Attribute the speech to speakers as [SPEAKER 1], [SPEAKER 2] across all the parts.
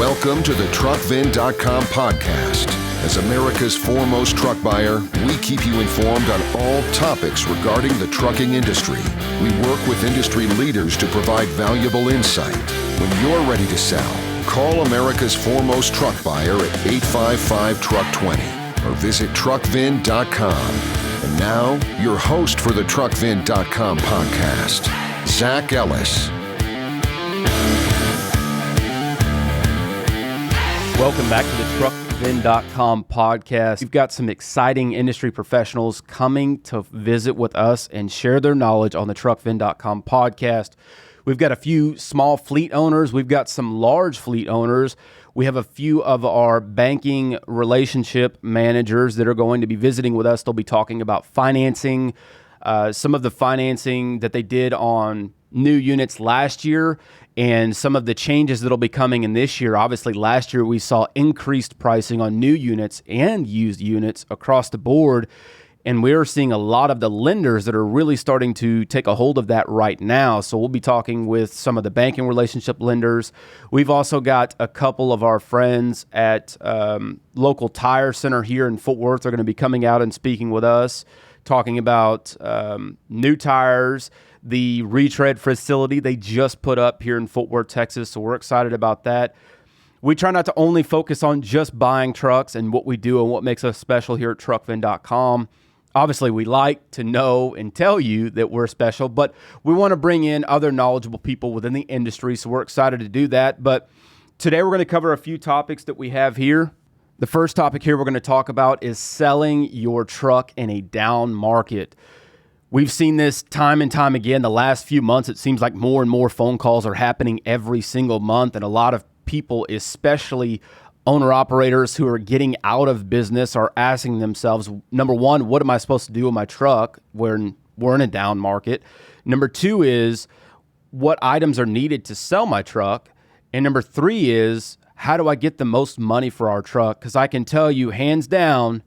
[SPEAKER 1] Welcome to the TruckVin.com podcast. As America's foremost truck buyer, we keep you informed on all topics regarding the trucking industry. We work with industry leaders to provide valuable insight. When you're ready to sell, call America's foremost truck buyer at 855-TRUCK20 or visit TruckVin.com. And now, your host for the TruckVin.com podcast, Zach Ellis.
[SPEAKER 2] Welcome back to the TruckVin.com podcast. We've got some exciting industry professionals coming to visit with us and share their knowledge on the TruckVin.com podcast. We've got a few small fleet owners. We've got some large fleet owners. We have a few of our banking relationship managers that are going to be visiting with us. They'll be talking about financing, some of the financing that they did on new units last year, and some of the changes that'll be coming in this year. Obviously, last year we saw increased pricing on new units and used units across the board, and we're seeing a lot of the lenders that are really starting to take a hold of that right now. So we'll be talking with some of the banking relationship lenders. We've also got a couple of our friends at local tire center here in Fort Worth. They're going to be coming out and speaking with us, talking about new tires, the retread facility they just put up here in Fort Worth, Texas. So we're excited about that. We try not to only focus on just buying trucks and what we do and what makes us special here at TruckVin.com. Obviously, we like to know and tell you that we're special, but we want to bring in other knowledgeable people within the industry. So we're excited to do that. But today we're going to cover a few topics that we have here. The first topic here we're going to talk about is selling your truck in a down market. We've seen this time and time again. The last few months, it seems like more and more phone calls are happening every single month. And a lot of people, especially owner-operators who are getting out of business, are asking themselves, number one, what am I supposed to do with my truck when we're in a down market? Number two is, what items are needed to sell my truck? And number three is, how do I get the most money for our truck? Because I can tell you, hands down,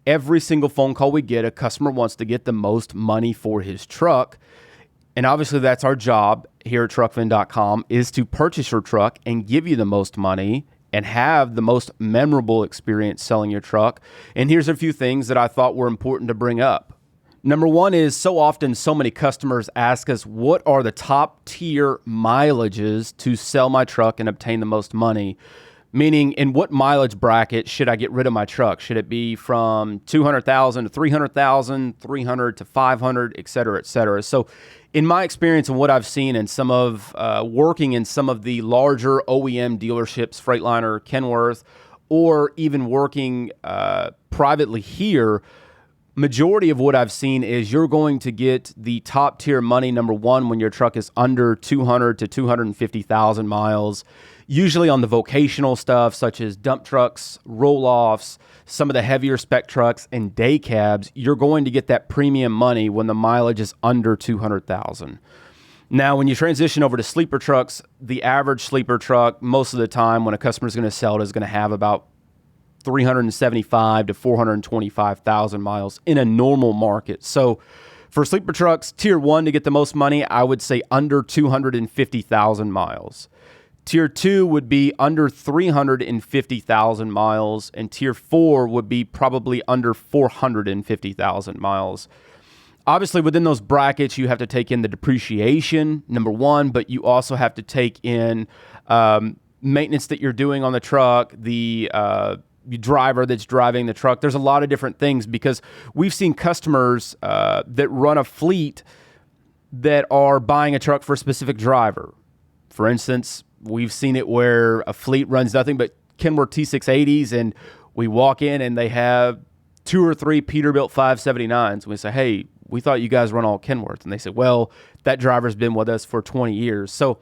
[SPEAKER 2] every single phone call we get, a customer wants to get the most money for his truck. And obviously that's our job here at TruckVin.com, is to purchase your truck and give you the most money and have the most memorable experience selling your truck. And here's a few things that I thought were important to bring up. Number one is, so often so many customers ask us, what are the top tier mileages to sell my truck and obtain the most money? Meaning, in what mileage bracket should I get rid of my truck? Should it be from 200,000 to 300,000, 300 to 500, et cetera, et cetera? So in my experience and what I've seen in some of working in some of the larger OEM dealerships, Freightliner, Kenworth, or even working privately here, majority of what I've seen is you're going to get the top tier money, number one, when your truck is under 200 to 250,000 miles. Usually on the vocational stuff, such as dump trucks, roll-offs, some of the heavier spec trucks, and day cabs, you're going to get that premium money when the mileage is under 200,000. Now, when you transition over to sleeper trucks, the average sleeper truck, most of the time when a customer is going to sell it, is going to have about 375 to 425,000 miles in a normal market. So for sleeper trucks, tier one, to get the most money, I would say under 250,000 miles. Tier 2 would be under 350,000 miles, and Tier 4 would be probably under 450,000 miles. Obviously, within those brackets, you have to take in the depreciation, number one, but you also have to take in maintenance that you're doing on the truck, the driver that's driving the truck. There's a lot of different things, because we've seen customers that run a fleet that are buying a truck for a specific driver. For instance, we've seen it where a fleet runs nothing but Kenworth T680s, and we walk in and they have 2 or 3 Peterbilt 579s. And we say, hey, we thought you guys run all Kenworth. And they say, well, that driver's been with us for 20 years. So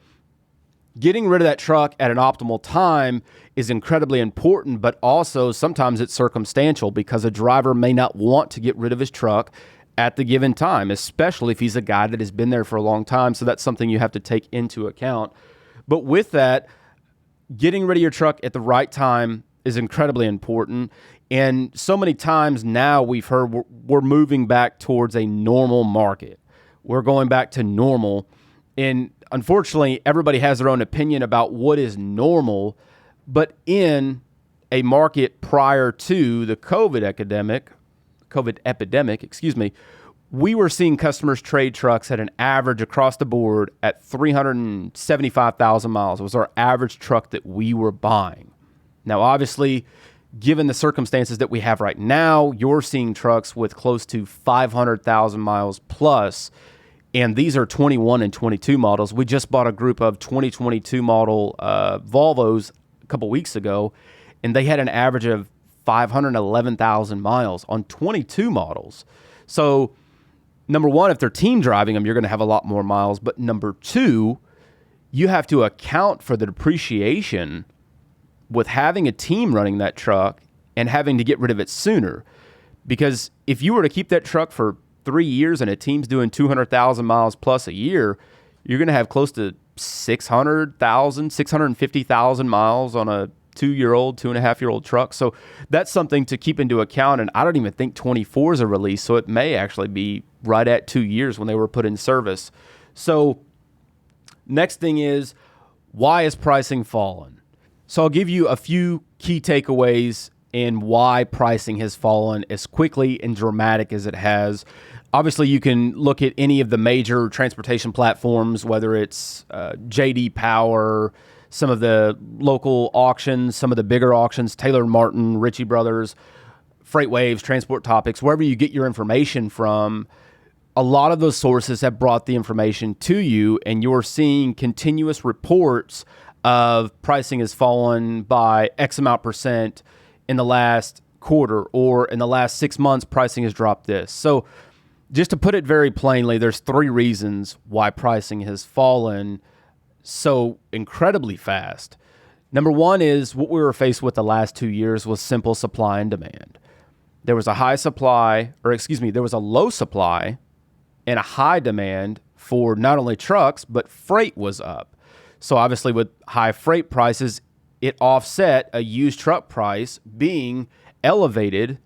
[SPEAKER 2] getting rid of that truck at an optimal time is incredibly important, but also sometimes it's circumstantial, because a driver may not want to get rid of his truck at the given time, especially if he's a guy that has been there for a long time. So that's something you have to take into account. But with that, getting rid of your truck at the right time is incredibly important. And so many times now we've heard we're moving back towards a normal market. We're going back to normal. And unfortunately, everybody has their own opinion about what is normal. But in a market prior to the COVID epidemic, we were seeing customers trade trucks at an average across the board at 375,000 miles. It was our average truck that we were buying. Now, obviously, given the circumstances that we have right now, you're seeing trucks with close to 500,000 miles plus, and these are 21 and 22 models. We just bought a group of 2022 model Volvos a couple weeks ago, and they had an average of 511,000 miles on 22 models. So, number one, if they're team driving them, you're going to have a lot more miles. But number two, you have to account for the depreciation with having a team running that truck and having to get rid of it sooner. Because if you were to keep that truck for 3 years and a team's doing 200,000 miles plus a year, you're going to have close to 650,000 miles on a 2.5-year-old truck. So that's something to keep into account. And I don't even think 24 is a release. So it may actually be right at 2 years when they were put in service. So next thing is, why is pricing fallen? So I'll give you a few key takeaways in why pricing has fallen as quickly and dramatic as it has. Obviously, you can look at any of the major transportation platforms, whether it's J.D. Power, some of the local auctions, some of the bigger auctions, Taylor & Martin, Ritchie Brothers, FreightWaves, Transport Topics, wherever you get your information from. A lot of those sources have brought the information to you, and you're seeing continuous reports of pricing has fallen by X amount percent in the last quarter, or in the last 6 months, pricing has dropped this. So just to put it very plainly, there's 3 reasons why pricing has fallen so incredibly fast. Number one is what we were faced with the last 2 years was simple supply and demand. There was a low supply and a high demand for not only trucks, but freight was up. So obviously with high freight prices, it offset a used truck price being elevated,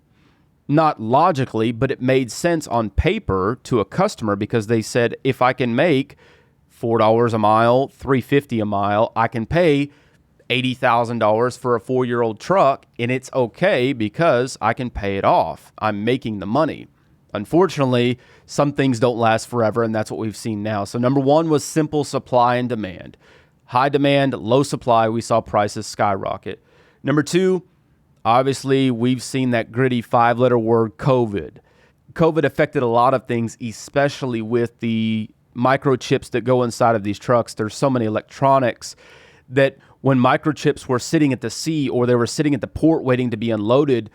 [SPEAKER 2] not logically, but it made sense on paper to a customer because they said, if I can make $4 a mile, $3.50 a mile, I can pay $80,000 for a 4-year-old truck, and it's okay because I can pay it off. I'm making the money. Unfortunately, some things don't last forever, and that's what we've seen now. So number one was simple supply and demand. High demand, low supply, we saw prices skyrocket. Number two, obviously, we've seen that gritty 5-letter word, COVID. COVID affected a lot of things, especially with the microchips that go inside of these trucks. There's so many electronics that when microchips were sitting at the sea or they were sitting at the port waiting to be unloaded,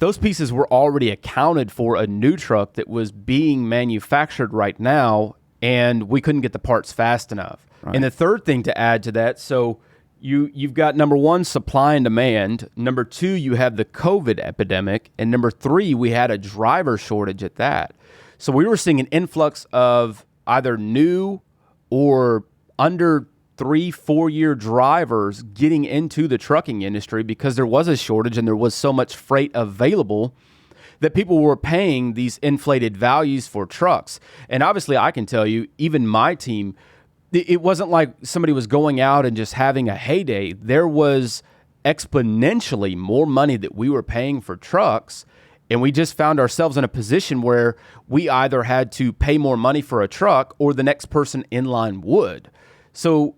[SPEAKER 2] those pieces were already accounted for a new truck that was being manufactured right now, and we couldn't get the parts fast enough. Right. And the third thing to add to that, so you've got number one, supply and demand. Number two, you have the COVID epidemic. And number three, we had a driver shortage at that. So we were seeing an influx of either new or under 3-4 year drivers getting into the trucking industry because there was a shortage and there was so much freight available that people were paying these inflated values for trucks. And obviously I can tell you, even my team, it wasn't like somebody was going out and just having a heyday. There was exponentially more money that we were paying for trucks. And we just found ourselves in a position where we either had to pay more money for a truck or the next person in line would. So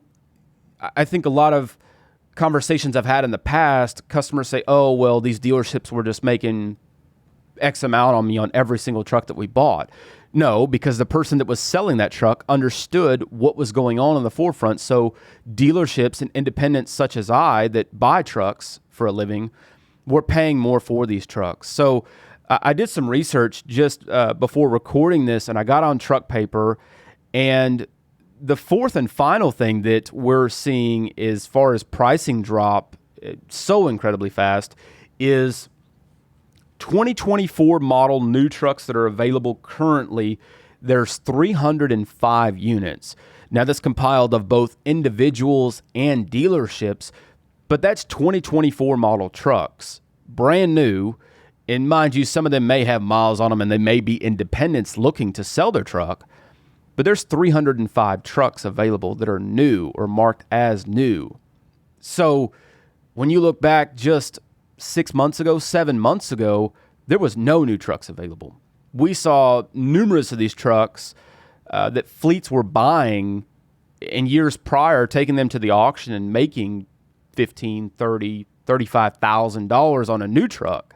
[SPEAKER 2] I think a lot of conversations I've had in the past, customers say, oh, well, these dealerships were just making X amount on me on every single truck that we bought. No, because the person that was selling that truck understood what was going on the forefront. So dealerships and independents such as I that buy trucks for a living were paying more for these trucks. So I did some research just before recording this, and I got on Truck Paper, and the fourth and final thing that we're seeing as far as pricing drop so incredibly fast is 2024 model new trucks that are available currently. There's 305 units. Now that's compiled of both individuals and dealerships, but that's 2024 model trucks, brand new. And mind you, some of them may have miles on them and they may be independents looking to sell their truck, but there's 305 trucks available that are new or marked as new. So when you look back just 6 months ago, 7 months ago, there was no new trucks available. We saw numerous of these trucks that fleets were buying in years prior, taking them to the auction and making $15,000, $30,000, $35,000 on a new truck.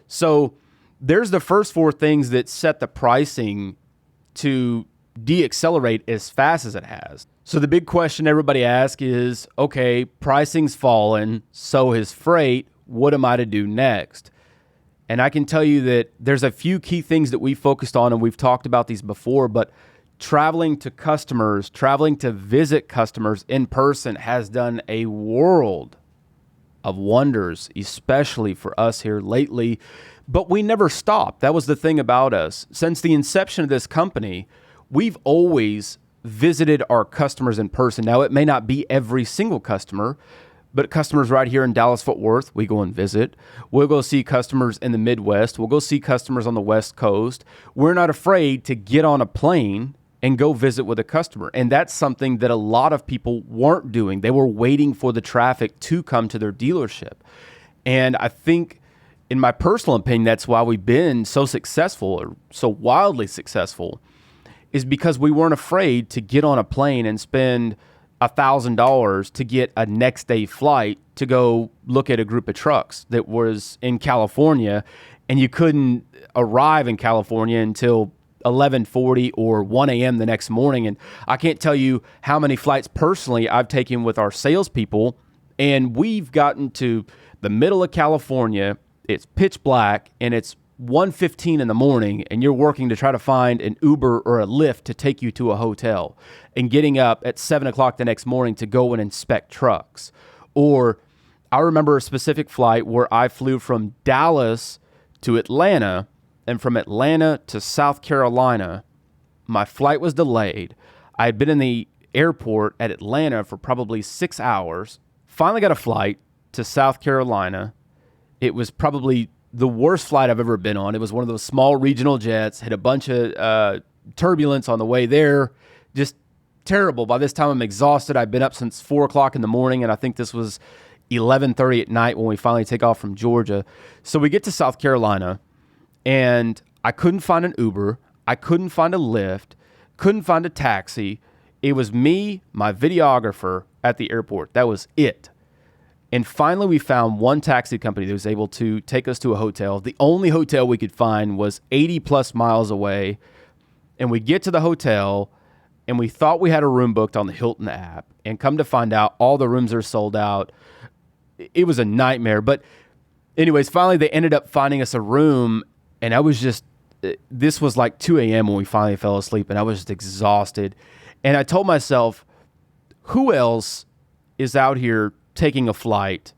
[SPEAKER 2] So there's the first four things that set the pricing to deaccelerate as fast as it has. So the big question everybody asks is, okay, pricing's fallen, so has freight. What am I to do next? And I can tell you that there's a few key things that we focused on, and we've talked about these before, but traveling to customers, traveling to visit customers in person has done a world of wonders, especially for us here lately. But we never stopped. That was the thing about us. Since the inception of this company, we've always visited our customers in person. Now, it may not be every single customer, but customers right here in Dallas-Fort Worth, we go and visit. We'll go see customers in the Midwest. We'll go see customers on the West Coast. We're not afraid to get on a plane and go visit with a customer. And that's something that a lot of people weren't doing. They were waiting for the traffic to come to their dealership. And I think, in my personal opinion, that's why we've been so successful, or so wildly successful, is because we weren't afraid to get on a plane and spend $1,000 to get a next day flight to go look at a group of trucks that was in California, and you couldn't arrive in California until 11:40 or 1 a.m. the next morning. And I can't tell you how many flights personally I've taken with our salespeople, and we've gotten to the middle of California. It's pitch black and it's 1:15 in the morning, and you're working to try to find an Uber or a Lyft to take you to a hotel, and getting up at 7 o'clock the next morning to go and inspect trucks. Or I remember a specific flight where I flew from Dallas to Atlanta, and from Atlanta to South Carolina. My flight was delayed. I had been in the airport at Atlanta for probably 6 hours. Finally got a flight to South Carolina. It was probably the worst flight I've ever been on. It was one of those small regional jets, had a bunch of turbulence on the way there. Just terrible. By this time, I'm exhausted. I've been up since 4 o'clock in the morning, and I think this was 11:30 at night when we finally take off from Georgia. So we get to South Carolina, and I couldn't find an Uber. I couldn't find a Lyft. Couldn't find a taxi. It was me, my videographer at the airport. That was it. And finally, we found one taxi company that was able to take us to a hotel. The only hotel we could find was 80 plus miles away. And we get to the hotel, and we thought we had a room booked on the Hilton app. And come to find out, all the rooms are sold out. It was a nightmare. But anyways, finally, they ended up finding us a room. And I was just, this was like 2 a.m. when we finally fell asleep, and I was just exhausted. And I told myself, who else is out here taking a flight,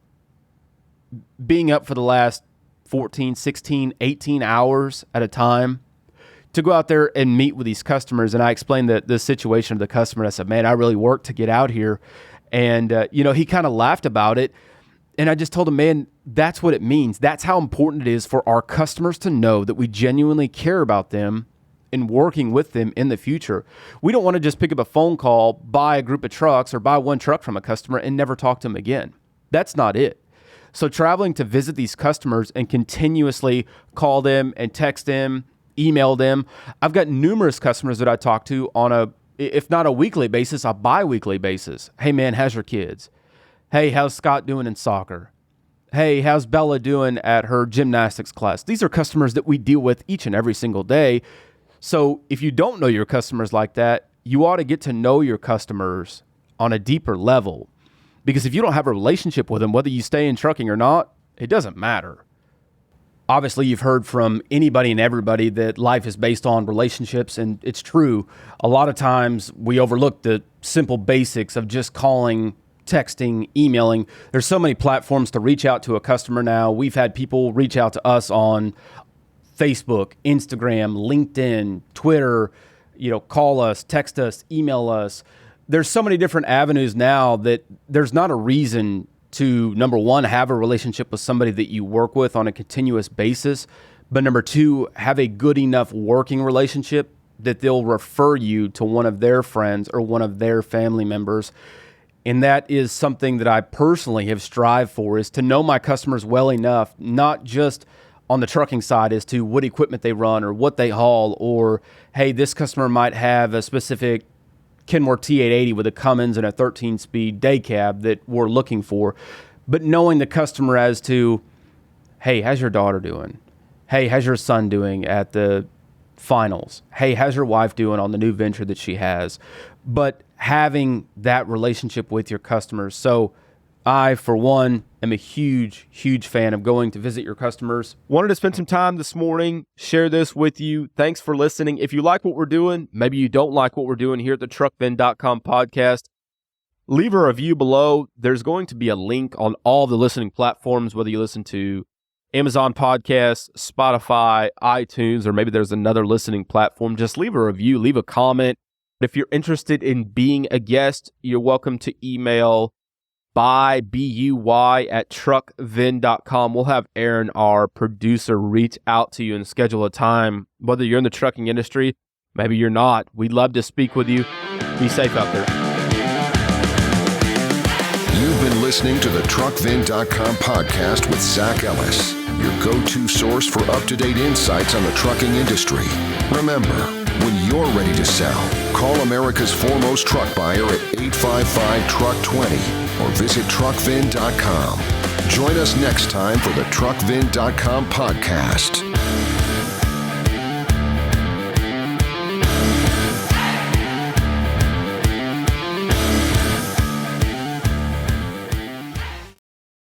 [SPEAKER 2] being up for the last 14, 16, 18 hours at a time to go out there and meet with these customers? And I explained the situation of the customer. I said, man, I really worked to get out here. And, he kind of laughed about it. And I just told him, man, that's what it means. That's how important it is for our customers to know that we genuinely care about them and working with them in the future. We don't want to just pick up a phone call, buy a group of trucks, or buy one truck from a customer and never talk to them again. That's not it. So traveling to visit these customers and continuously call them and text them, email them. I've got numerous customers that I talk to on if not a weekly basis, a bi-weekly basis. Hey man, how's your kids? Hey, how's Scott doing in soccer? Hey, how's Bella doing at her gymnastics class? These are customers that we deal with each and every single day. So if you don't know your customers like that, you ought to get to know your customers on a deeper level. Because if you don't have a relationship with them, whether you stay in trucking or not, it doesn't matter. Obviously, you've heard from anybody and everybody that life is based on relationships, and it's true. A lot of times we overlook the simple basics of just calling, texting, emailing. There's so many platforms to reach out to a customer now. We've had people reach out to us on Facebook, Instagram, LinkedIn, Twitter, call us, text us, email us. There's so many different avenues now that there's not a reason to, number one, have a relationship with somebody that you work with on a continuous basis, but number two, have a good enough working relationship that they'll refer you to one of their friends or one of their family members. And that is something that I personally have strived for, is to know my customers well enough, not just on the trucking side as to what equipment they run or what they haul, or, hey, this customer might have a specific Kenworth T880 with a Cummins and a 13-speed day cab that we're looking for. But knowing the customer as to, hey, how's your daughter doing? Hey, how's your son doing at the finals? Hey, how's your wife doing on the new venture that she has? But having that relationship with your customers. So I, for one, am a huge, huge fan of going to visit your customers. Wanted to spend some time this morning, share this with you. Thanks for listening. If you like what we're doing, maybe you don't like what we're doing here at the truckvin.com podcast, leave a review below. There's going to be a link on all the listening platforms, whether you listen to Amazon Podcasts, Spotify, iTunes, or maybe there's another listening platform. Just leave a review, leave a comment. If you're interested in being a guest, you're welcome to email buy at truckvin.com. We'll have Aaron, our producer, reach out to you and schedule a time, whether you're in the trucking industry, maybe you're not. We'd love to speak with you. Be safe out there.
[SPEAKER 1] You've been listening to the truckvin.com podcast with Zach Ellis, your go-to source for up-to-date insights on the trucking industry. Remember, when you're ready to sell, call America's foremost truck buyer at 855-TRUCK-20 or visit truckvin.com. Join us next time for the truckvin.com podcast.